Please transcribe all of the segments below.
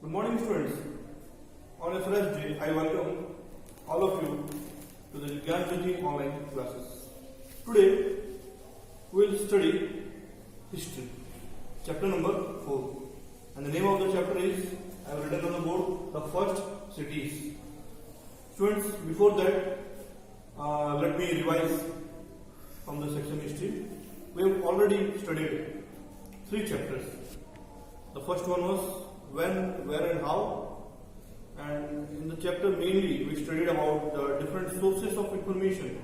Good morning, students. On a fresh day, I welcome all of you to the GYANJYOTI online classes. Today, we will study history, chapter number 4. And the name of the chapter is, I have written on the board, the first cities. Students, before that, let me revise from the section history. We have already studied 3 chapters. The first one was when, where and how, and in the chapter mainly we studied about the different sources of information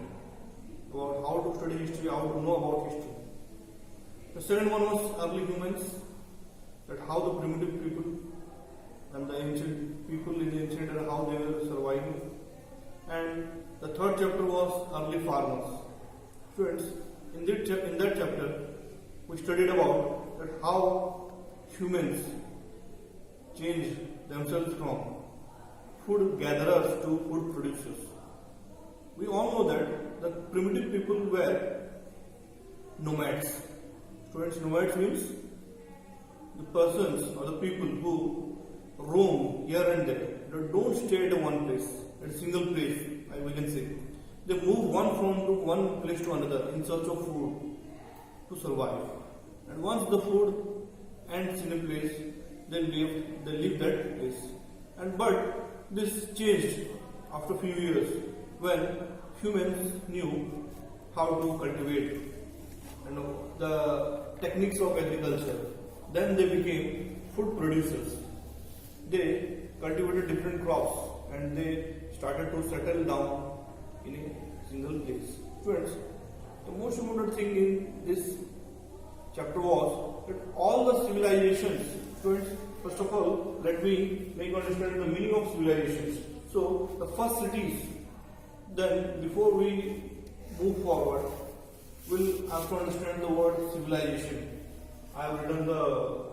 about how to study history, how to know about history. The second one was early humans, that how the primitive people and the ancient people in the ancient era, how they were surviving. And the third chapter was early farmers. Students, in that chapter we studied about that how humans changed themselves from food gatherers to food producers. We all know that the primitive people were nomads. Students, nomads means the persons or the people who roam here and there. They don't stay at one place, at a single place, we can say. They move from one place to another in search of food to survive. And once the food ends in a place, they leave that place. But this changed after a few years when humans knew how to cultivate the techniques of agriculture. Then they became food producers. They cultivated different crops and they started to settle down in a single place. Friends, the most important thing in this chapter was that all the civilizations, students, first of all, let me make you understand the meaning of civilizations. So, the first cities, then before we move forward, we'll have to understand the word civilization. I have written the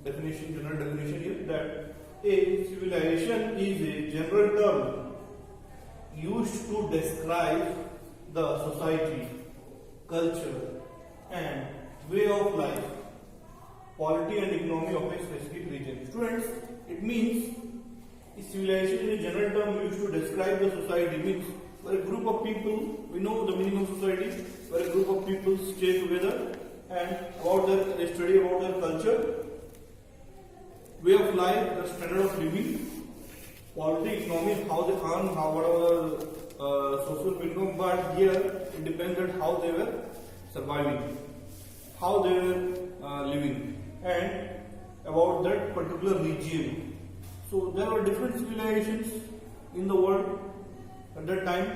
definition, general definition here, that a civilization is a general term used to describe the society, culture, and way of life, polity and economy of a specific region. Students, it means a civilization is a general term used to describe the society. Means where a group of people, we know the meaning of society, where a group of people stay together and they study about their culture, way of life, the standard of living, polity, economy, how they earn, what are the social income. But here it depends on how they were surviving, how they were living, and about that particular region. So there were different civilizations in the world at that time,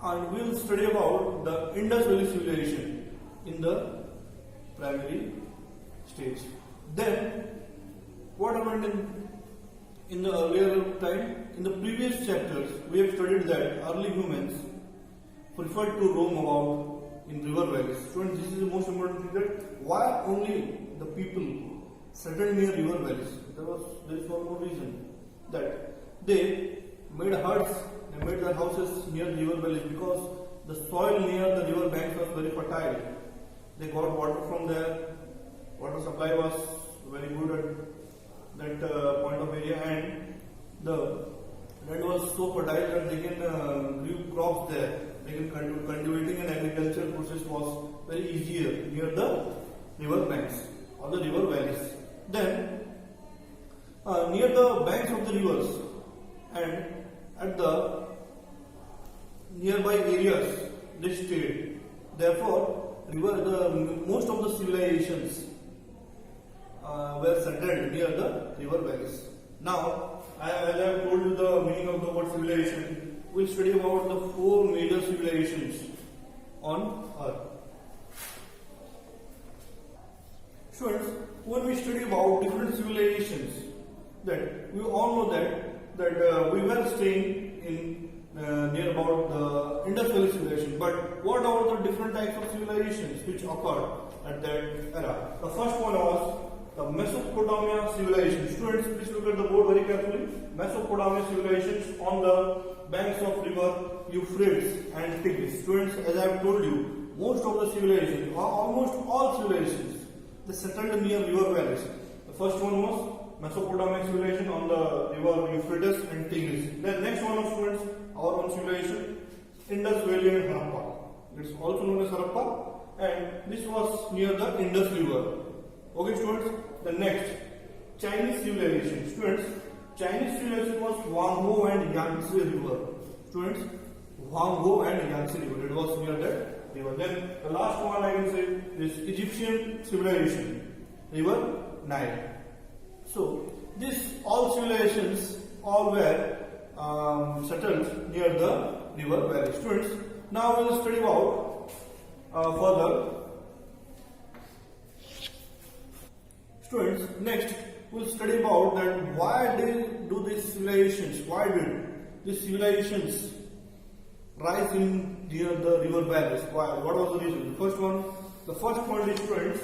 and we will study about the Indus Valley civilization in the primary stage. Then what happened in the earlier time? In the previous chapters we have studied that early humans preferred to roam about in river valleys. Students, this is the most important thing, that why only the people settled near river valleys? There is one more reason, that they made huts, they made their houses near river valleys because the soil near the river banks was very fertile. They got water from there, water supply was very good at that point of area, and the land was so fertile that they can grow crops there. They can cultivating and agriculture process was very easier near the river banks or the river valleys. Then near the banks of the rivers and at the nearby areas they stayed. Therefore, most of the civilizations were settled near the river valleys. Now, as I have told you the meaning of the word civilization, we will study about the 4 major civilizations on Earth. Students, when we study about different civilizations, that we all know that we were staying in near about the Indus Valley civilization. But what are the different types of civilizations which occurred at that era? The first one was the Mesopotamia civilization. Students, please look at the board very carefully. Mesopotamia civilizations on the banks of river Euphrates and Tigris. Students, as I have told you, most of the civilizations, or almost all civilizations, they settled near river valleys. The first one was Mesopotamic civilization on the river Euphrates and Tigris. Then next one of students, our own civilization, Indus Valley and Harappa. It's also known as Harappa, and this was near the Indus River. Okay, students. The next, Chinese civilization. Students, Chinese civilization was Huanghe and Yangtze River. Students, Huanghe and Yangtze River. It was near that river. Then the last one I can say is Egyptian civilization, River Nile. So these all civilizations all were settled near the river valley. Students, now we will study about further. Students, next we will study about that why did these civilizations rise in near the river valleys? Why? What was the reason? The first point is, students,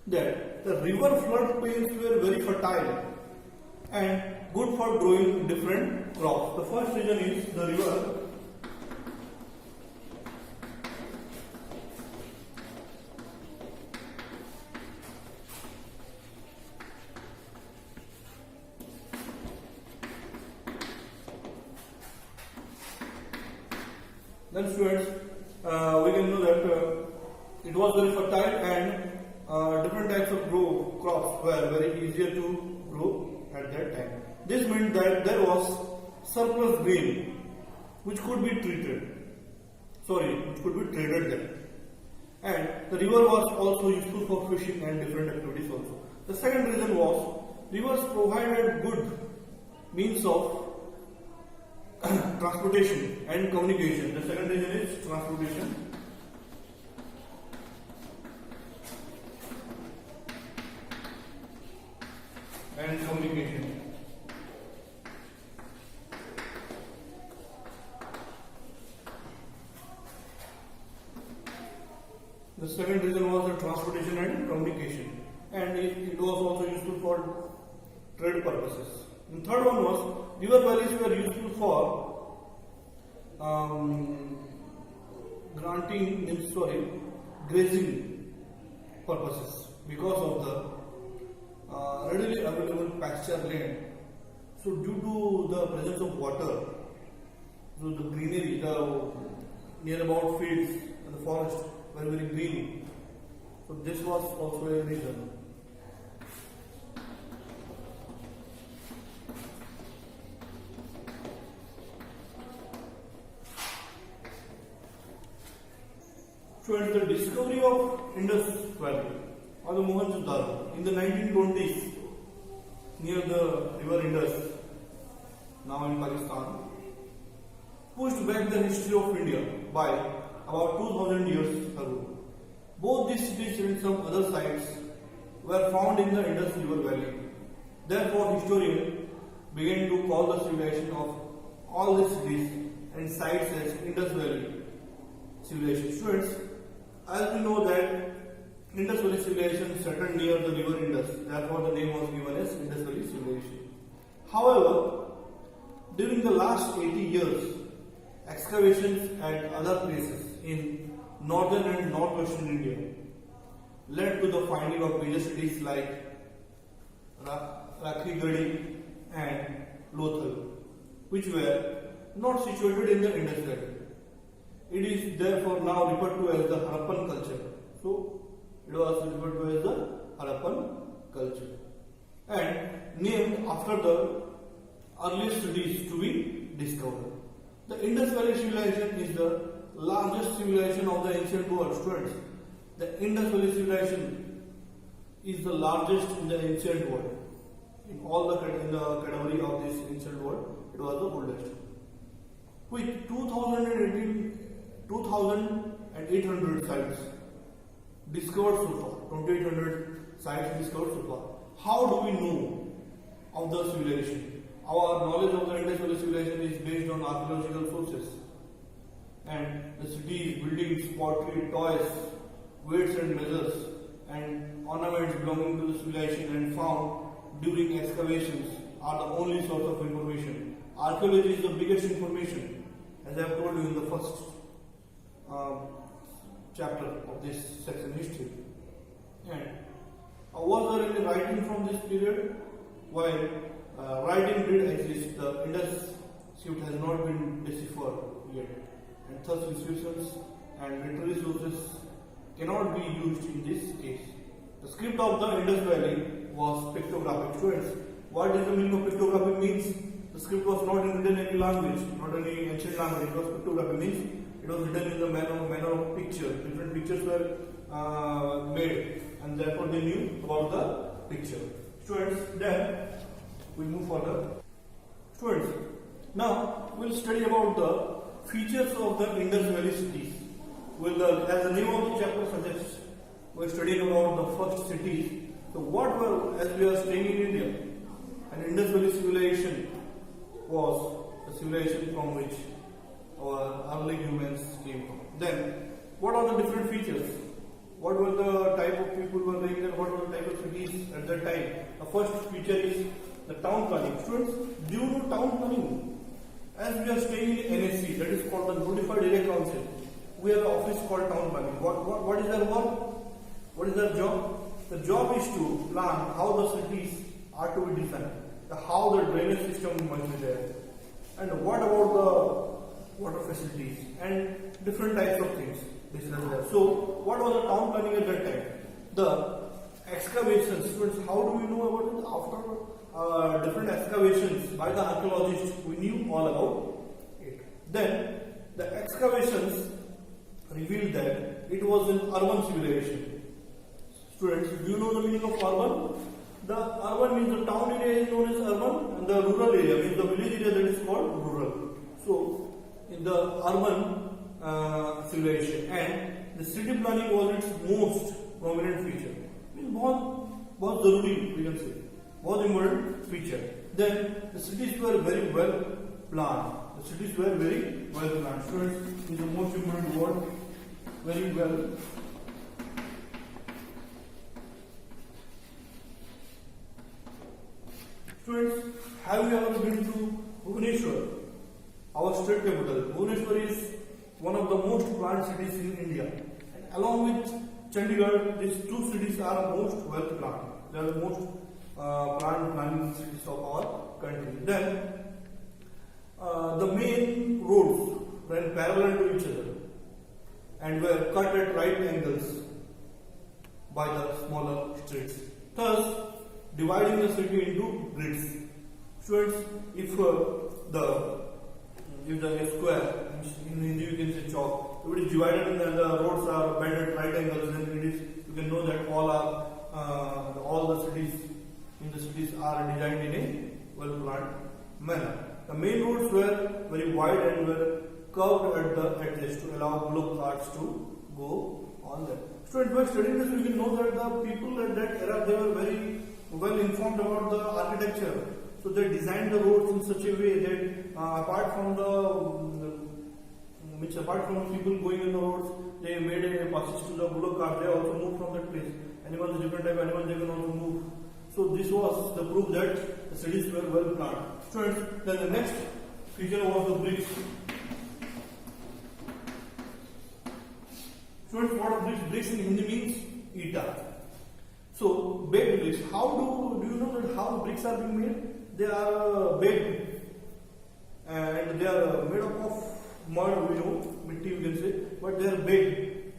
that the river floodplains were very fertile and good for growing different crops. The first reason is the river then students, we can know that it was very fertile and different types of crops were very easier to grow at that time. This meant that there was surplus grain which could be traded there. And the river was also useful for fishing and different activities also. The second reason was rivers provided good means of transportation and communication. The second reason is transportation and communication. The second reason was the transportation and communication, and it was also useful for trade purposes. The third one was river valleys were useful for grazing purposes because of the readily available pasture land. So due to the presence of water, so the greenery, the nearby fields and the forest were very green. So this was also a reason. So at the discovery of Indus Valley or the Mohenjo-daro in the 1920s near the river Indus, now in Pakistan, pushed back the history of India by about 2000 years ago. Both these cities and some other sites were found in the Indus River Valley. Therefore, historians began to call the civilization of all these cities and sites as Indus Valley civilization. Students, as we know that Indus Valley civilization settled near the river Indus, therefore the name was given as Indus Valley civilization. However, during the last 80 years, excavations at other places in northern and northwestern India led to the finding of major cities like Rakhigadi and Lothal, which were not situated in the Indus Valley. It is therefore now referred to as the Harappan culture. So, it was referred to as the Harappan culture and named after the earliest cities to be discovered. The Indus Valley civilization is the largest civilization of the ancient world. Students, the Indus Valley civilization is the largest in the ancient world. In all the category of this ancient world, it was the oldest. With 2,800 sites discovered so far, 2,800 sites discovered so far. How do we know of the civilization? Our knowledge of the Indus Valley civilization is based on archaeological sources and the cities, buildings, pottery, toys, weights and measures and ornaments belonging to the civilization and found during excavations are the only source of information. Archaeology is the biggest information, as I have told you in the first chapter of this section history. And Was there any writing from this period? While writing did exist, the Indus script has not been deciphered yet, and thus inscriptions and literary sources cannot be used in this case. The script of the Indus Valley was pictographic. Students, what is the meaning of pictographic? Means the script was not written in any language, not any ancient language. It was pictographic, means it was written in the manner of picture. Different pictures were made, and therefore they knew about the picture. Students, then we move further. Students, now we'll study about the features of the Indus Valley cities. As the name of the chapter suggests, we're studying about the first cities. So what were, as we are staying in India, an Indus Valley civilization was the civilization from which our early humans came from. Then, what are the different features? What were the type of people who were living there? What were the type of cities at that time? The first feature is the town planning. Students, do you know town planning? As we are staying in NSC, that is called the Notified Area Council, we have an office called town planning. What is their work? What is their job? The job is to plan how the cities are to be designed, how the drainage system must be there, and what about the water facilities and different types of things. This is there. So, what was the town planning at that time? The excavations. Students, how do we know about it? After different excavations by the archaeologists, we knew all about it. Then, the excavations revealed that it was an urban civilization. Students, do you know the meaning of urban? The urban means the town area is known as urban, and the rural area means the village area, that is called rural. So, in the urban civilization, and the city planning was its most prominent feature. Means बहुत जरूरी, we can say, बहुत important feature. Then the cities were very well planned. The cities were very well planned. Students, is the most important word. Very well. Students, have you ever been to Bhubaneswar, our state capital? Bhubaneswar is one of the most planned cities in India. And along with Chandigarh, these two cities are most well planned. They are the most planned cities of our country. Then, the main roads ran parallel to each other and were cut at right angles by the smaller streets, thus dividing the city into grids. Students, if the square, in Hindi you can say chalk, if it is divided and the roads are bent at right angles, then it is, you can know that all the cities in the cities are designed in a well planned manner. The main roads were very wide and were curved at the edges to allow bullock carts to go on them. Students, by studying this, we can know that the people at that era, they were very well informed about the architecture. So they designed the roads in such a way that apart from the people going in the roads, they made a passage to the bullock cart. They also moved from that place. Animals, different type of animals, they can also move. So this was the proof that the cities were well planned. Students, then the next feature was the bricks. Students, what are bricks? Bricks in Hindi means ita. So baked bricks. How do you know that how bricks are being made? They are baked and they are made up of mud, we know, mitti you can say, but they are baked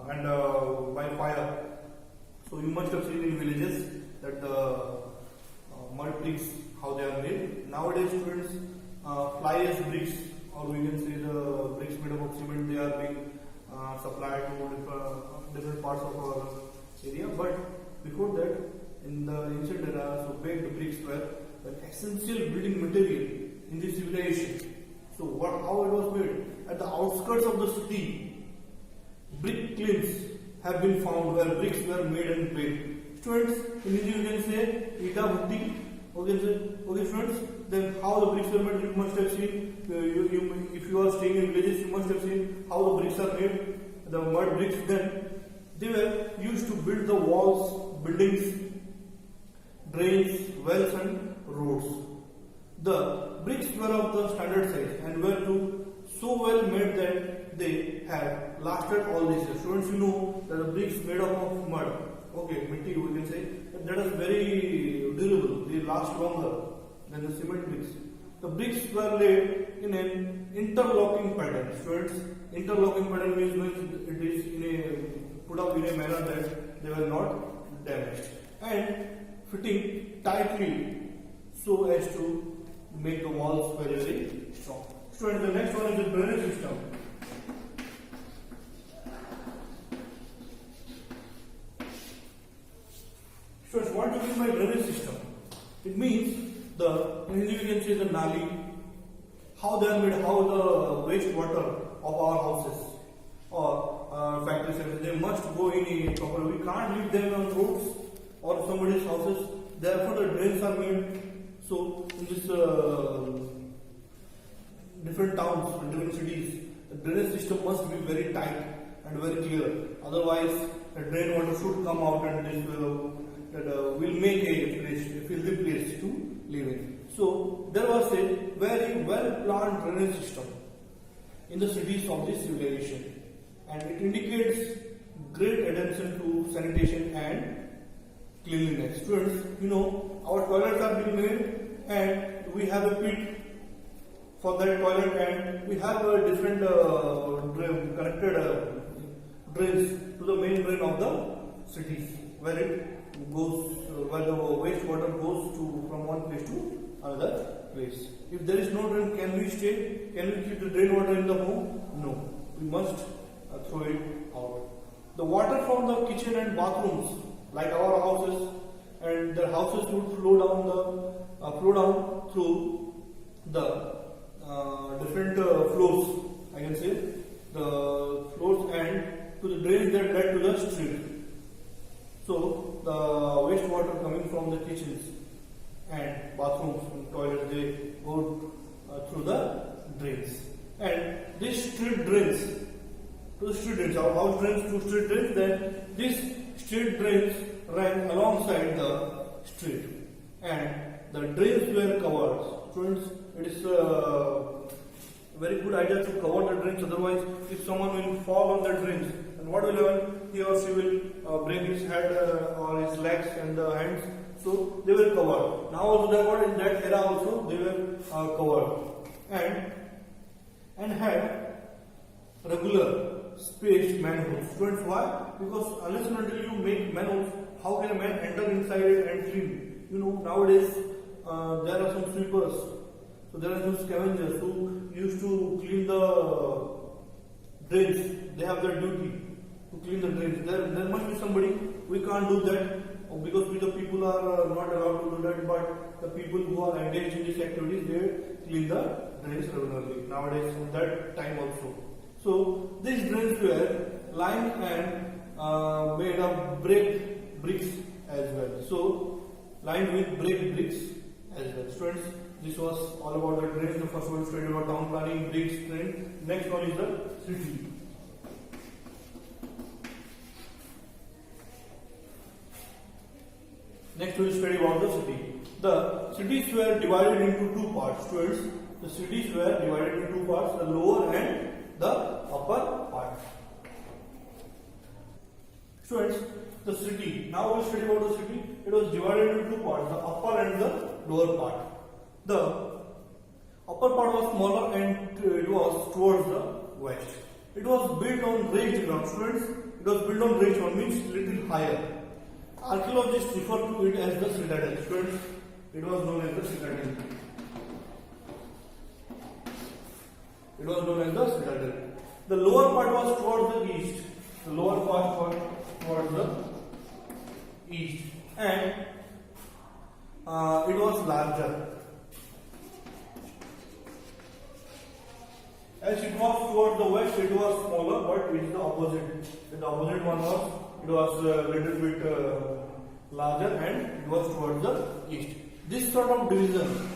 and by fire. So you must have seen in villages that the mud bricks, how they are made. Nowadays, students, fly ash bricks, or we can say the bricks made up of cement, they are being supplied to different parts of our area. But before that, in the ancient era, so baked bricks were an essential building material in the civilization. So how it was made? At the outskirts of the city, brick kilns have been found where bricks were made and baked. Students, in Hindi you can say ita bhutti. Okay, students. Then how the bricks were made? You must have seen. If you are staying in villages, you must have seen how the bricks are made. The mud bricks. Then they were used to build the walls, buildings, drains, wells, and roads. The bricks were of the standard size and were so well made that they have lasted all these years. Students, you know that the bricks made up of mud, okay, mitti we can say, that is very durable, they last longer than the cement bricks. The bricks were laid in an interlocking pattern. Students, interlocking pattern means it is in a put up in a manner that they were not damaged and fitting tightly so as to make the walls very, very strong. Students, the next one is the drainage system. Students, what do you mean by drainage system? It means in Hindi we can say the nali, how they are made, how the wastewater of our houses or factories, they must go in a proper. We can't leave them on roads or somebody's houses. Therefore, the drains are made. So, in this different towns, different cities, the drainage system must be very tight and very clear. Otherwise, the drain water should come out and this will make a filthy place to live in. So, there was a very well planned drainage system in the cities of this civilization, and it indicates great attention to sanitation and cleanliness. Students, our toilets are being made and we have a pit for that toilet, and we have a different connected drains to the main drain of the cities where it goes, where the wastewater goes from one place to another place. If there is no drain, can we keep the drain water in the home? No. We must throw it out. The water from the kitchen and bathrooms, like our houses, and the houses would flow down through the different floors. I can say the floors and to the drains that led to the street. So the wastewater coming from the kitchens and bathrooms and toilets, they go through the drains. And these street drains to the street drains, our house drains to street drains, then these street drains ran alongside the street and the drains were covered. Students, it is a very good idea to cover the drains, otherwise if someone will fall on the drains, and what will happen? He or she will break his head or his legs and the hands. So they were covered. Now also in that era also they were covered and had regular spaced manholes. Students, why? Because unless and until you make manholes, how can a man enter inside it and clean? Nowadays there are some sweepers. So there are some scavengers who used to clean the drains. They have their duty to clean the drains. There must be somebody. We can't do that because we the people are not allowed to do that. But the people who are engaged in these activities, they clean the drains regularly. Nowadays, from that time also. So these drains were lined and made of bricks as well. So lined with bricks as well. Students, this was all about the drains. The first one studied about town planning, bricks, drain. Next one is the city. Next we will study about the city. The cities were divided into two parts. Students, the cities were divided into two parts, the lower and the upper part. Students, the city. Now we will study about the city. It was divided into two parts, the upper and the lower part. The upper part was smaller and it was towards the west. It was built on raised ground. Students, it was built on raised ground, means little higher. Archaeologists refer to it as the citadel. Students, it was known as the citadel. It was known as the citadel. The lower part was towards the east. The lower part was towards the east, and it was larger. As it was towards the west, it was smaller, but it is the opposite. The opposite one was a little bit larger, and it was towards the east. This sort of division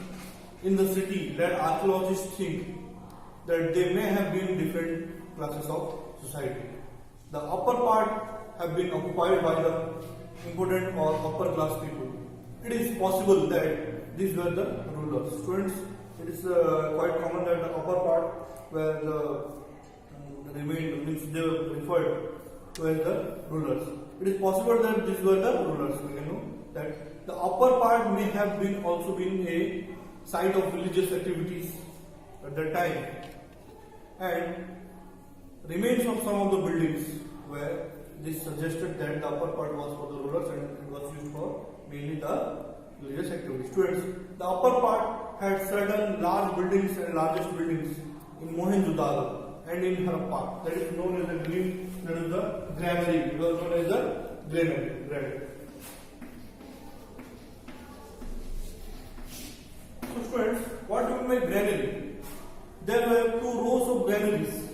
in the city led archaeologists think that they may have been different classes of society. The upper part have been occupied by the important or upper class people. It is possible that these were the rulers. Students, it is quite common that the upper part where the remained, means they were referred to as the rulers. it is possible that these were the rulers. We know that the upper part may have been also been a site of religious activities at that time, and remains of some of the buildings where this suggested that the upper part was for the rulers and it was used for mainly the religious activities. Students, the upper part had certain large buildings and largest buildings in Mohenjo-daro and in Harappa. That is known as the granary. It was known as the granary. So students, what do you mean by granary? There were 2 rows of granaries.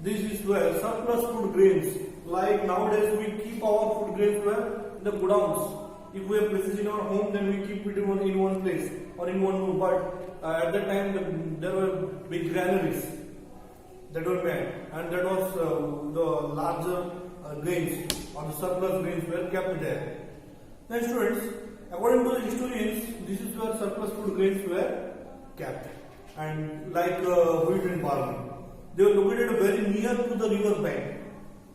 This is where surplus food grains, like nowadays we keep our food grains where in the godowns. If we have places in our home, then we keep it in one place or in one room. But at that time, there were big granaries that were made, and that was the larger grains or the surplus grains were kept there. Then, students, according to the historians, this is where surplus food grains were kept, and like wheat and barley. They were located very near to the river bank.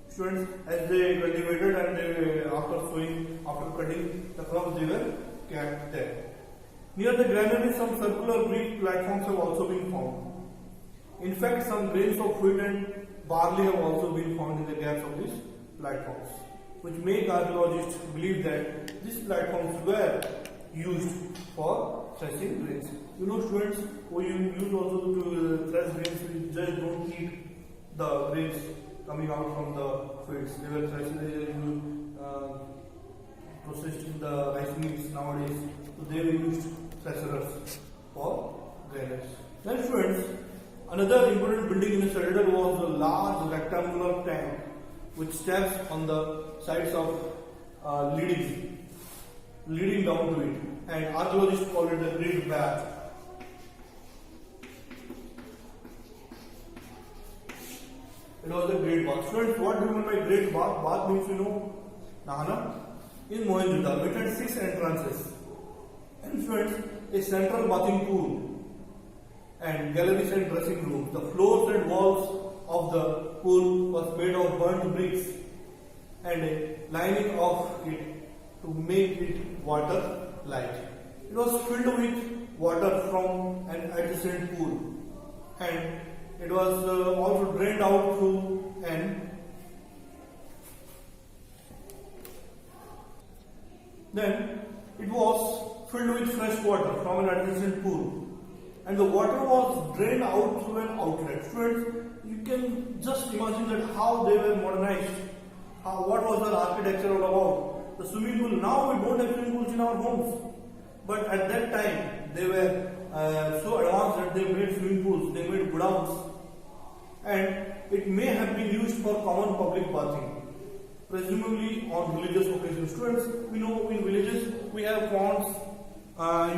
Students, as they cultivated and they, after sowing, after cutting the crops, they were kept there. Near the granary, some circular brick platforms have also been found. In fact, some grains of wheat and barley have also been found in the gaps of these platforms, which make archaeologists believe that these platforms were used for threshing grains. You know, students, we use also to thresh grains. We just don't eat the grains coming out from the fields. They were threshing, they were processed in the rice mills nowadays. So they were used threshers for grains. Then, students, another important building in the citadel was a large rectangular tank with steps on the sides of leading down to it, and archaeologists call it the Great Bath. It was a great bath. Students, what do you mean by great bath? Bath means, you know, Nahana. In Mohenjo-daro, it had 6 entrances. And students, a central bathing pool and galleries and dressing rooms. The floors and walls of the pool was made of burnt bricks and a lining of it to make it water light. It was filled with water from an adjacent pool, and it was also drained out through an then it was filled with fresh water from an adjacent pool, and the water was drained out through an outlet. Students, you can just imagine that how they were modernized, what was their architecture all about. The swimming pool, now we don't have swimming pools in our homes, but at that time they were so advanced that they made swimming pools, they made godowns, and it may have been used for common public bathing, presumably on religious occasions. Students, we know in villages we have ponds.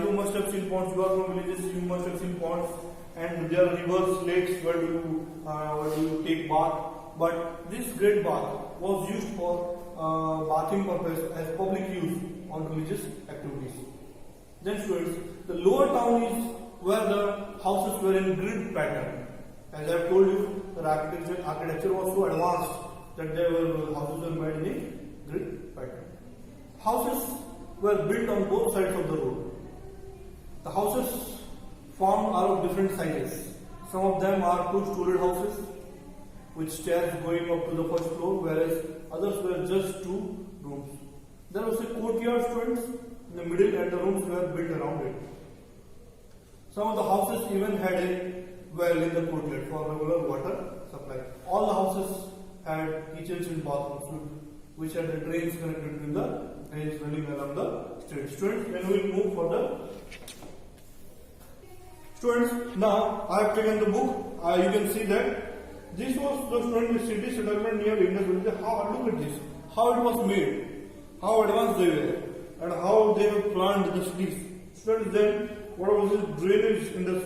You must have seen ponds. You are from villages, you must have seen ponds, and there are rivers, lakes where do you take bath. But this great bath was used for bathing purpose as public use on religious activities. Then, students, the lower town is where the houses were in grid pattern. As I have told you, the architecture was so advanced that houses were made in a grid pattern. Houses were built on both sides of the road. The houses formed are of different sizes. Some of them are 2-storied houses with stairs going up to the first floor, whereas others were just 2 rooms. There was a courtyard, students, in the middle, and the rooms were built around it. Some of the houses even had a well in the courtyard for regular water supply. All the houses had kitchens and bathrooms, which had the drains connected to the drains running along the street. Students, when we move further, students, now I have taken the book. You can see that this was the city settlement near Indus Valley. Look at this, how it was made, how advanced they were, and how they have planned the cities. Students, then what was the drainage in the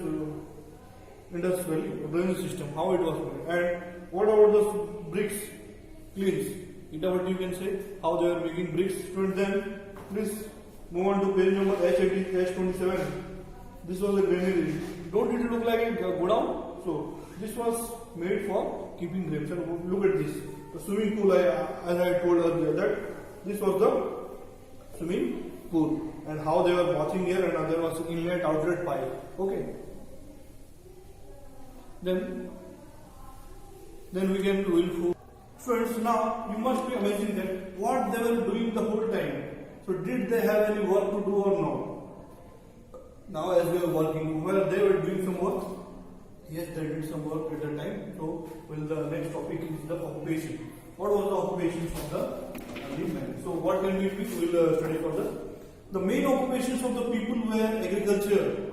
Indus Valley drainage system, how it was made, and what about the bricks cleans? Is that what you can say? How they are making bricks? Students, then please move on to page number H27. This was a granary. Don't it look like a godown? So this was made for keeping grapes. And look at this. The swimming pool, as I told earlier, that this was the swimming pool, and how they were watching here, and there was inlet outlet pipe. Okay. Then we will. Friends, now you must be amazing that what they were doing the whole time. So did they have any work to do or no? Now as they were working, well, they were doing some work. Yes, they did some work at the time. So the next topic is the occupation. What was the occupations of the early men? So what can we will study further? The main occupations of the people were agriculture.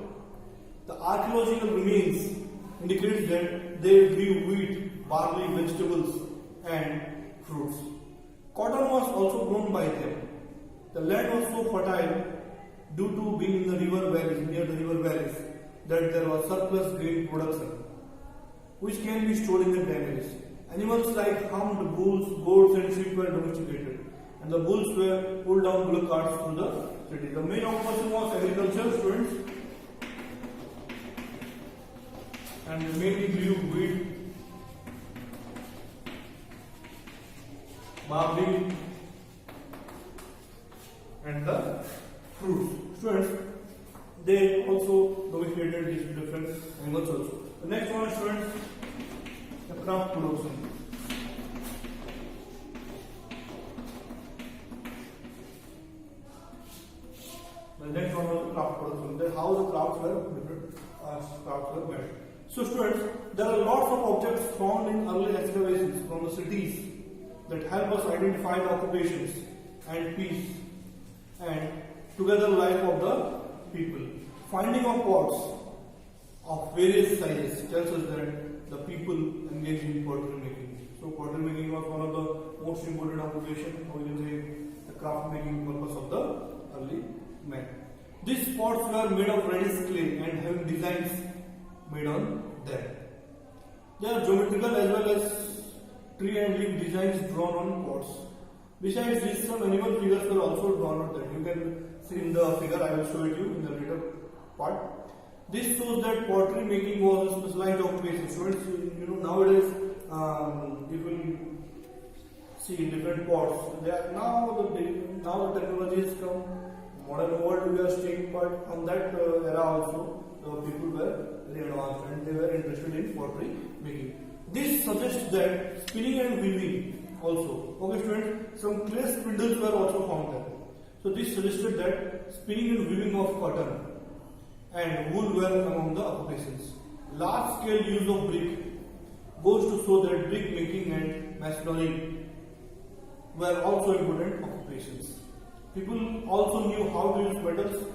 The archaeological remains indicates that they grew wheat, barley, vegetables, and fruits. Cotton was also grown by them. The land was so fertile due to being in the river valleys, near the river valleys, that there was surplus grain production, which can be stored in the granaries. Animals like hummed bulls, goats, and sheep were domesticated, and the bulls were pulled down bullock carts through the city. The main occupation was agriculture, students, and they mainly grew wheat, barley, and the fruits. Students, they also domesticated these different animals also. The next one, students, the craft production. The next one was the craft production. That's how the crafts were made. So students, there are lots of objects found in early excavations from the cities that help us identify the occupations and peace and together life of the people. Finding of pots of various sizes tells us that the people engaged in pottery making. So pottery making was one of the most important occupations, or you can say the craft making purpose of the early men. These pots were made of reddish clay and having designs made on them. They are geometrical as well as tree and leaf designs drawn on pots. Besides this, some animal figures were also drawn on them. You can see in the figure, I will show it you in the later part. This shows that pottery making was a specialized occupation. Students, nowadays you will see different pots. They are now the technology has come. Modern world we are staying, but on that era also the people were very advanced and they were interested in pottery making. This suggests that spinning and weaving also. Okay, students, some clay spindles were also found there. So this suggested that spinning and weaving of cotton and wool were among the occupations. Large scale use of brick goes to show that brick making and masonry were also important occupations. People also knew how to use metals.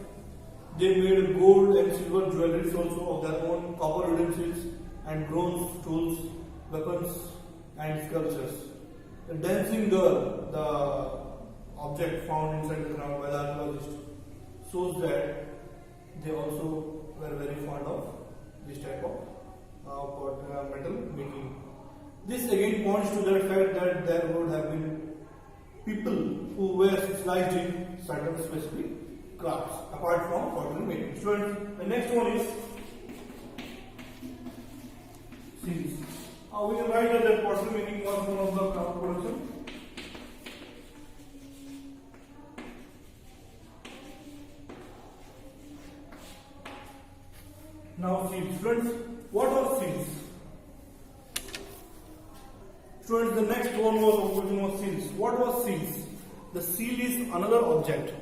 They made gold and silver jewelries also of their own, copper utensils and bronze tools, weapons and sculptures. The dancing girl, the object found inside the ground by the archaeologists, shows that they also were very fond of this type of metal making. This again points to the fact that there would have been people who were specialized in certain specific crafts apart from pottery making. Students, the next one is seals. We can write that pottery making was one of the craft production. Now seals. Students, what are seals? Students, the next one was seals. What was seals? The seal is another object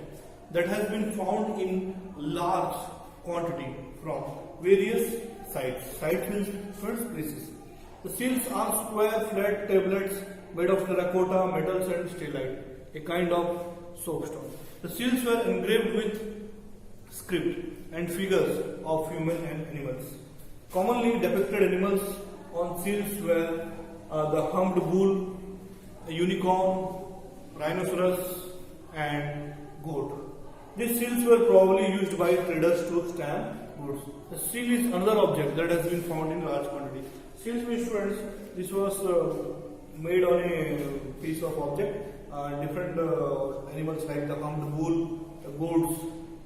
that has been found in large quantity from various sites. Sites means first places. The seals are square, flat tablets made of terracotta, metals and stalite, a kind of soapstone. The seals were engraved with script and figures of human and animals. Commonly depicted animals on seals were the hummed bull, a unicorn, rhinoceros and goat. These seals were probably used by traders to stamp goods. The seal is another object that has been found in large quantity. Seals means, students, this was made on a piece of object. Different animals like the hummed bull, the goats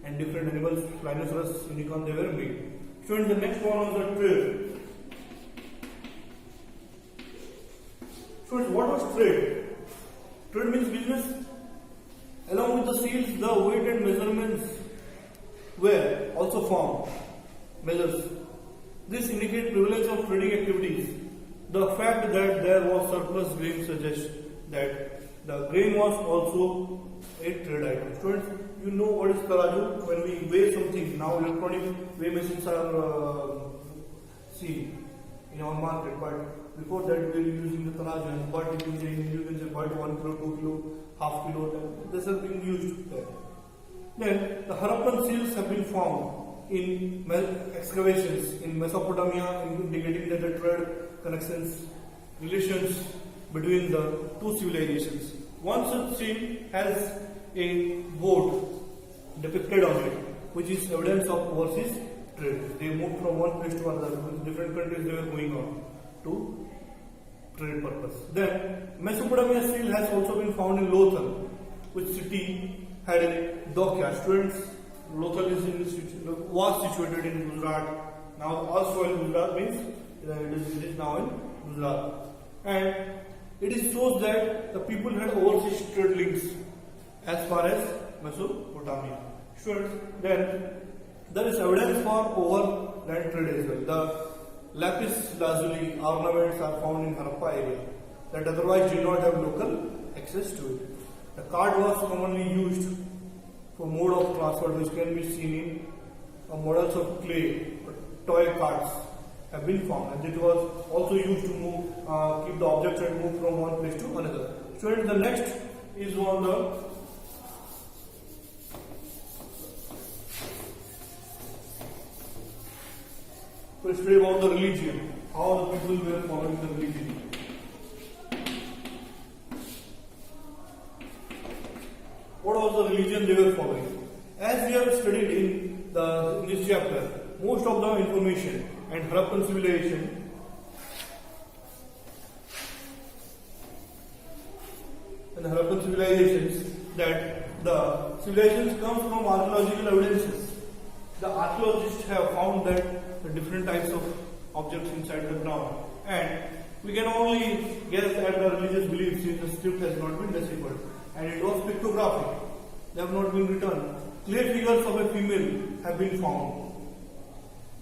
and different animals, rhinoceros, unicorn, they were made. Students, the next one was the trade. So what was trade? Trade means business. Along with the seals, the weight and measurements were also found. Measures. This indicates prevalence of trading activities. The fact that there was surplus grain suggests that the grain was also a trade item. Students, you know what is taraju? When we weigh something, now electronic weigh machines are seen in our market, but before that we were using the taraju, and but you can say but 1 kilo, 2 kilo, half kilo, this has been used there. Then the Harappan seals have been found in excavations in Mesopotamia, indicating that the trade connections, relations between the two civilizations. One such seal has a boat depicted on it, which is evidence of overseas trade. They moved from one place to another, with different countries they were going on to trade purpose. Then Mesopotamia seal has also been found in Lothal, which city had a dockyard. Students, Lothal was situated in Gujarat. Now also in Gujarat means it is now in Gujarat. And it shows that the people had overseas trade links as far as Mesopotamia. Students, then there is evidence for overland trade as well. The lapis lazuli ornaments are found in Harappa area that otherwise did not have local access to it. The card was commonly used for mode of transport, which can be seen in models of clay or toy carts have been found, and it was also used to move, keep the objects and move from one place to another. Students, the next is on the we'll study about the religion, how the people were following the religion. What was the religion they were following? As we have studied in this chapter, most of the information and Harappan civilization that the civilizations come from archaeological evidences. The archaeologists have found that the different types of objects inside the ground, and we can only guess at the religious beliefs since the script has not been deciphered, and it was pictographic. They have not been written. Clay figures of a female have been found.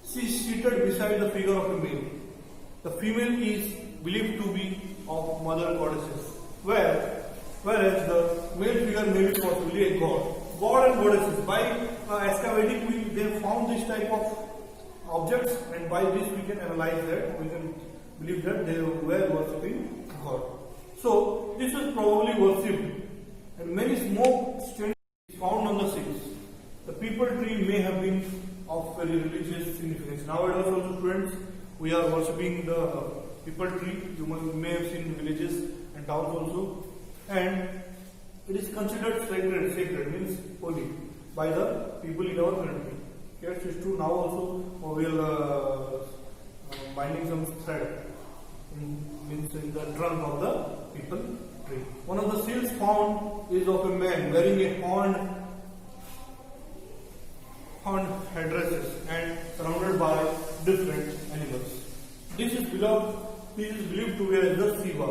She is seated beside the figure of a male. The female is believed to be of mother goddesses, whereas the male figure may be possibly a god. God and goddesses. By excavating, they have found this type of objects, and by this we can analyze that. We can believe that they were worshipping God. So this was probably worshipped, and many smoke stains found on the seals. The people tree may have been of very religious significance. Nowadays also, students, we are worshipping the people tree. You may have seen villages and towns also, and it is considered sacred means holy by the people in our country. Yes, it's true. Now also we are binding some thread means in the trunk of the people tree. One of the seals found is of a man wearing a horned headdresses and surrounded by different animals. This is believed to be as the Shiva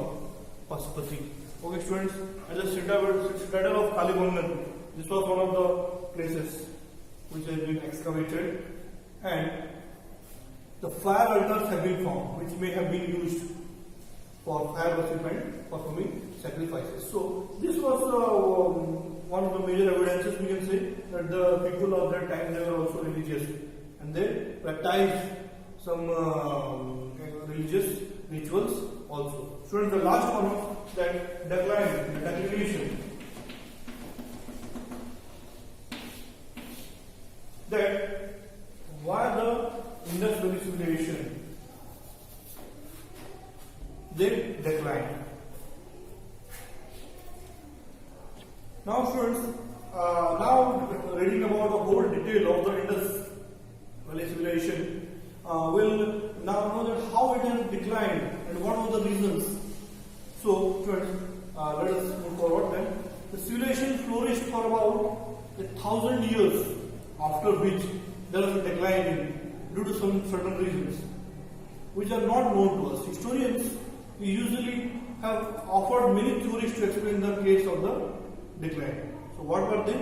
Pashupati. Okay, students, as a citadel of Kalibangan, this was one of the places which has been excavated, and the fire altars have been found, which may have been used for fire worship and performing sacrifices. So this was one of the major evidences. We can say that the people of that time, they were also religious, and they practiced some religious rituals also. Students, the last one, that declination, that why the Indus Valley civilization they declined. Now, students, now reading about the whole detail of the Indus Valley civilization, will now know that how it has declined and what were the reasons. So, students, let us move forward then. The civilization flourished for about 1,000 years, after which there was a decline due to some certain reasons, which are not known to us. Historians usually have offered many theories to explain the case of the decline. So what were they?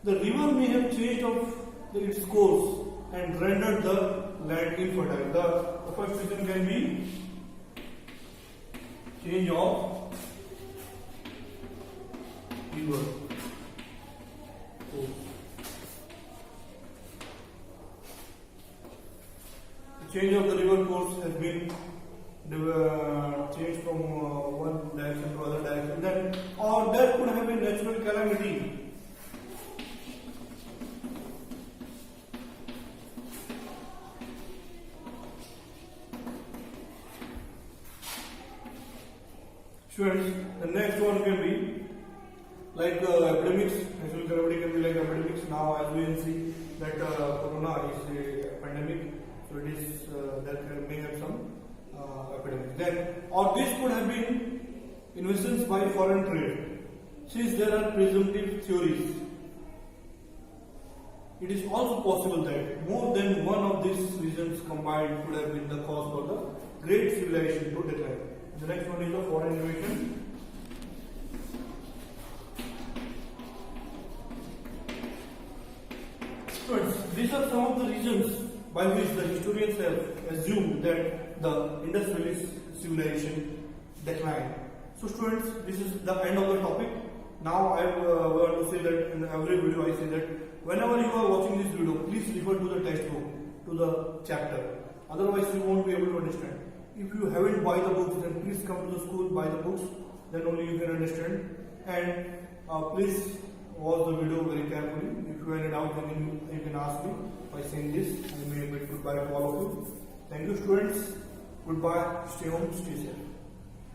The river may have changed of its course and rendered the land infertile. The first reason can be change of river course. The change of the river course has been changed from one direction to other direction. Then, or there could have been natural calamity. Students, the next one can be like epidemics. Natural calamity can be like epidemics. Now, as we can see that corona is a pandemic, so it is that may have some epidemic. Then, or this could have been invasions by foreign trade. Since there are presumptive theories, it is also possible that more than one of these reasons combined could have been the cause for the great civilization to decline. The next one is the foreign invasion. Friends, these are some of the reasons by which the historians have assumed that the Indus Valley civilization declined. So students, this is the end of the topic. Now I want to say that in every video I say that whenever you are watching this video, please refer to the textbook, to the chapter. Otherwise you won't be able to understand. If you haven't buy the books, then please come to the school, buy the books, then only you can understand. And please watch the video very carefully. If you have any doubt, then you can ask me by saying this. I may be able to buy all of you. Thank you students. Goodbye. Stay home. Stay safe.